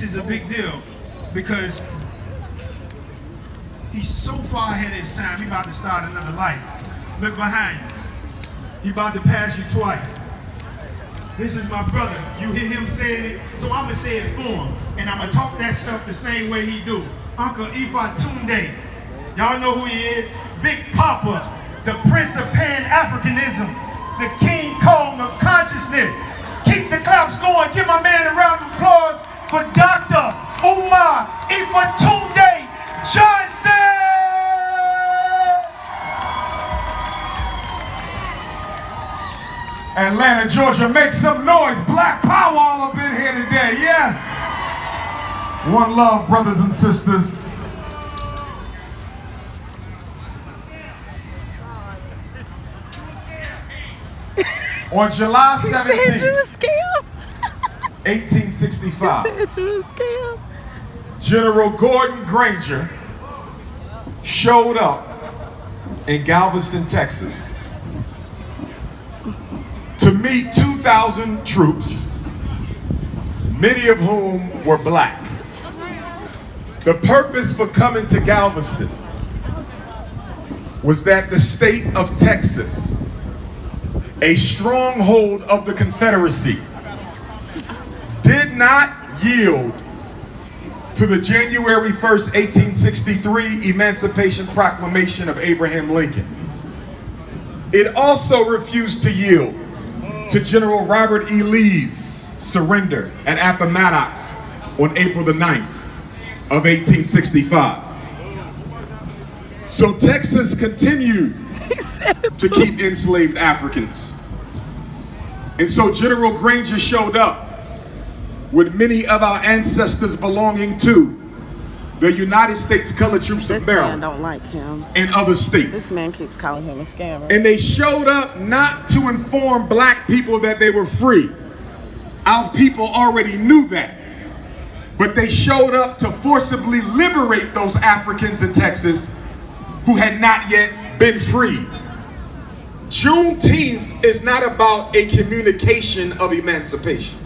This is a big deal because he's so far ahead of his time. He's about to start another life. Look behind you. He's about to pass you twice. This is my brother. You hear him saying it, so I'm going to say it for him. And I'm going to talk that stuff the same way he do. Uncle Ifa Tunde. Y'all know who he is? Big Papa, the Prince of Pan-Africanism, the King Kong of consciousness. Keep the claps going. Give my man a round of applause for Dr. Umar Ifa Tunde Johnson. Atlanta, Georgia, make some noise. Black power all up in here today, yes. One love, brothers and sisters. On July 17th, 1865, General Gordon Granger showed up in Galveston, Texas to meet 2,000 troops, many of whom were black. The purpose for coming to Galveston was that the state of Texas, a stronghold of the Confederacy, did not yield to the January 1st, 1863 Emancipation Proclamation of Abraham Lincoln. It also refused to yield to General Robert E. Lee's surrender at Appomattox on April the 9th of 1865. So Texas continued to keep enslaved Africans. And so General Granger showed up with many of our ancestors belonging to the United States Colored Troops of Maryland. Don't like him. And other states. This man keeps calling him a scammer. And they showed up not to inform black people that they were free. Our people already knew that. But they showed up to forcibly liberate those Africans in Texas who had not yet been freed. Juneteenth is not about a communication of emancipation.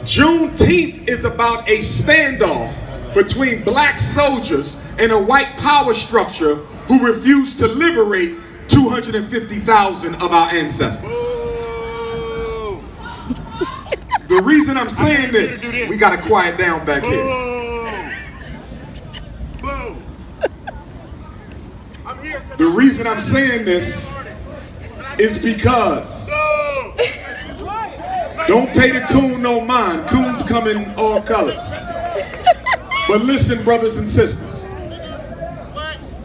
Juneteenth is about a standoff between black soldiers and a white power structure who refused to liberate 250,000 of our ancestors. The reason I'm saying this, we gotta quiet down back here. The reason I'm saying this is because don't pay the coon no mind. Coons come in all colors. But listen, brothers and sisters,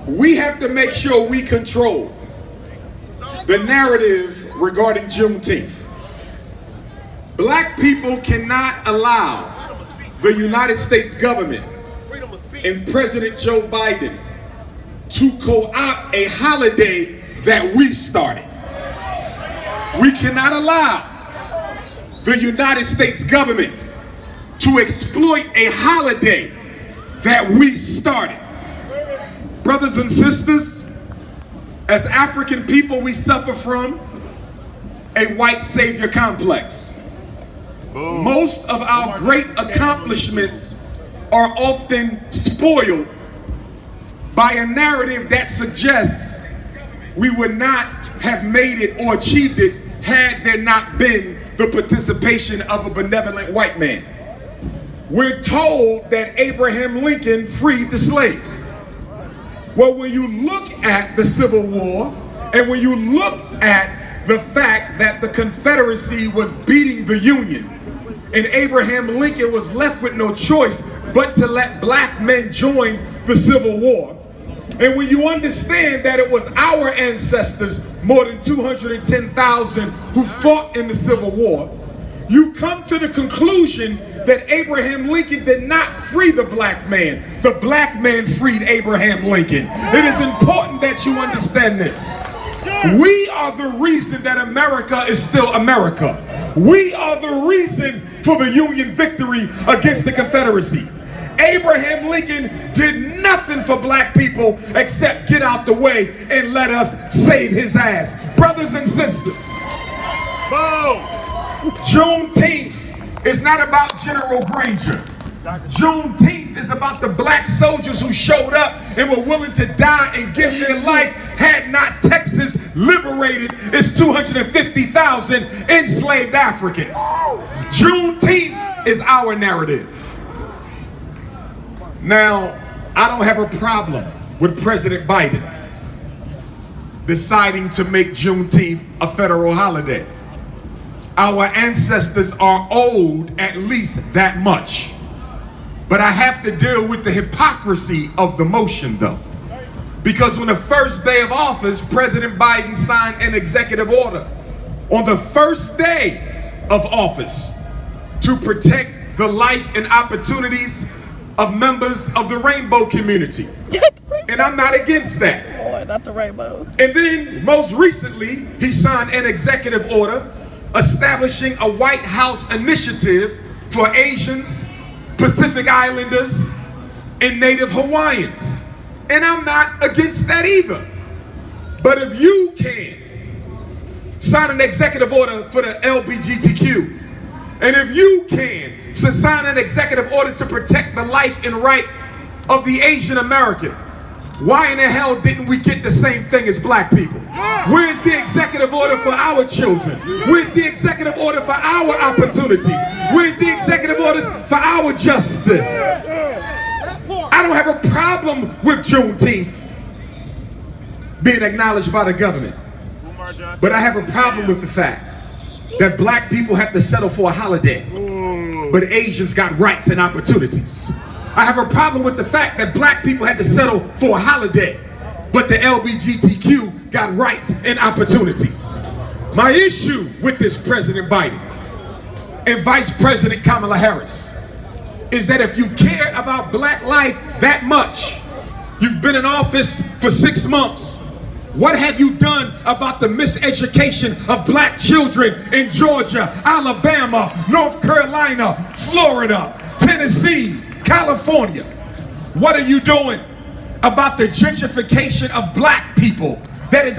we have to make sure we control the narrative regarding Juneteenth. Black people cannot allow the United States government and President Joe Biden to co-opt a holiday that we started. We cannot allow the United States government to exploit a holiday that we started. Brothers and sisters, as African people, we suffer from a white savior complex. Most of our great accomplishments are often spoiled by a narrative that suggests we would not have made it or achieved it had there not been the participation of a benevolent white man. We're told that Abraham Lincoln freed the slaves. Well, when you look at the Civil War, and when you look at the fact that the Confederacy was beating the Union, and Abraham Lincoln was left with no choice but to let black men join the Civil War, and when you understand that it was our ancestors, more than 210,000, who fought in the Civil War, you come to the conclusion that Abraham Lincoln did not free the black man. The black man freed Abraham Lincoln. It is important that you understand this. We are the reason that America is still America. We are the reason for the Union victory against the Confederacy. Abraham Lincoln did nothing for black people except get out the way and let us save his ass. Brothers and sisters, Juneteenth is not about General Granger. Juneteenth is about the black soldiers who showed up and were willing to die and give their life had not Texas liberated its 250,000 enslaved Africans. Juneteenth is our narrative. Now, I don't have a problem with President Biden deciding to make Juneteenth a federal holiday. Our ancestors are owed at least that much. But I have to deal with the hypocrisy of the motion, though. Because on the first day of office, President Biden signed an executive order on the first day of office to protect the life and opportunities of members of the rainbow community. And I'm not against that. Boy, not the rainbows. And then, most recently, he signed an executive order establishing a White House initiative for Asians, Pacific Islanders, and Native Hawaiians. And I'm not against that either. But if you can sign an executive order for the LGBTQ, and if you can sign an executive order to protect the life and right of the Asian American, why in the hell didn't we get the same thing as black people? Where's the executive order for our children? Where's the executive order for our opportunities? Where's the executive orders for our justice? I don't have a problem with Juneteenth being acknowledged by the government. But I have a problem with the fact that black people have to settle for a holiday, but Asians got rights and opportunities. I have a problem with the fact that black people had to settle for a holiday, but the LGBTQ got rights and opportunities. My issue with this President Biden and Vice President Kamala Harris is that if you care about black life that much, you've been in office for 6 months, what have you done about the miseducation of black children in Georgia, Alabama, North Carolina, Florida, Tennessee, California? What are you doing about the gentrification of black people that is